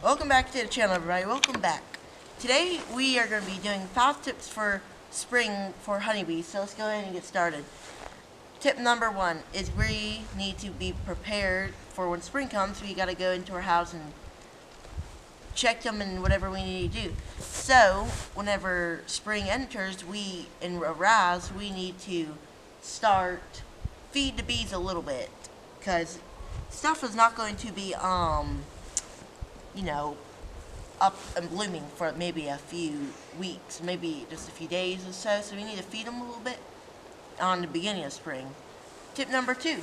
Welcome back to the channel, everybody. Welcome back. Today we are going to be doing 5 tips for spring for honeybees. So let's go ahead and get started. Tip number 1 is we need to be prepared for when spring comes. We got to go into our house and check them and whatever we need to do. So whenever spring enters, we need to start feed the bees a little bit, because stuff is not going to be up and blooming for maybe a few weeks, maybe just a few days or so. So we need to feed them a little bit on the beginning of spring. Tip number 2,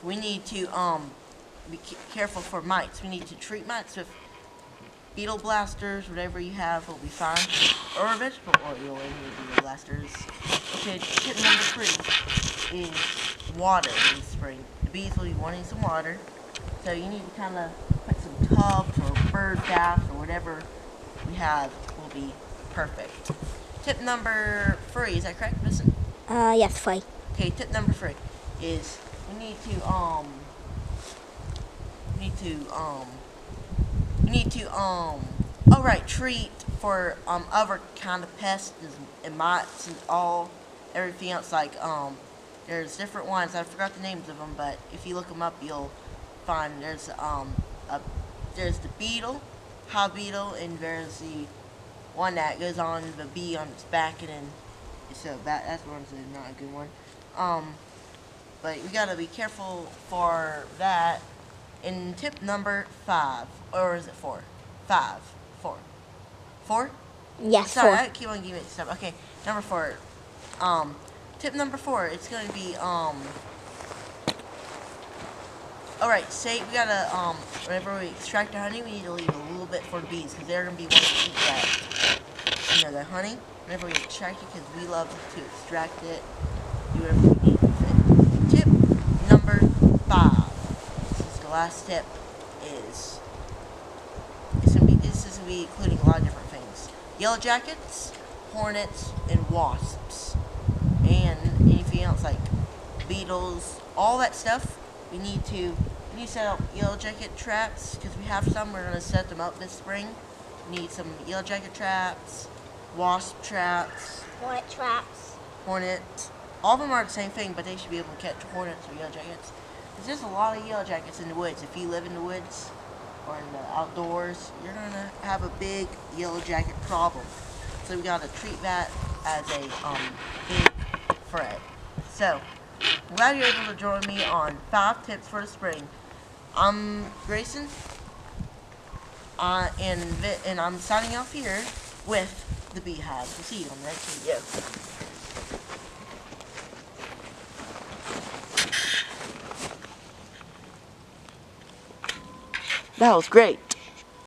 we need to be careful for mites. We need to treat mites with beetle blasters. Whatever you have will be fine, or vegetable oil in beetle blasters. Okay, tip number 3 is water in spring. The bees will be wanting some water, so you need to kind of put some tubs or bird baths or whatever we have will be perfect. Tip number 3, is that correct, Vincent? Yes, 3. Okay, tip number 3 is we need to treat for other kind of pests and mites and everything else. Like there's different ones. I forgot the names of them, but if you look them up, you'll find there's the beetle, hive beetle, and there's the one that goes on the bee on its back, and then that's one's not a good one. But we gotta be careful for that. In tip number 5, or is it 4? 5, 4, 4. Yes, Sorry, 4. I keep on giving it stuff. Okay, number 4. Tip number 4. It's gonna be Alright, say we gotta, whenever we extract the honey, we need to leave a little bit for the bees, because they're gonna be wanting to eat that, the honey, whenever we extract it, because we love to extract it, do whatever we need with it. Tip number 5, this is the last tip, is, this is gonna be including a lot of different things. Yellow jackets, hornets, and wasps, and anything else like beetles, all that stuff. We need to set up yellow jacket traps, because we have some. We're going to set them up this spring. We need some yellow jacket traps, wasp traps, Hornet traps. hornets. All of them are the same thing, but they should be able to catch hornets or yellow jackets. There's just a lot of yellow jackets in the woods. If you live in the woods or in the outdoors, you're going to have a big yellow jacket problem. So we got to treat that as a big threat. So I'm glad you're able to join me on 5 tips for the spring. I'm Grayson, and I'm signing off here with the Beehive. We'll see you on the next video. That was great.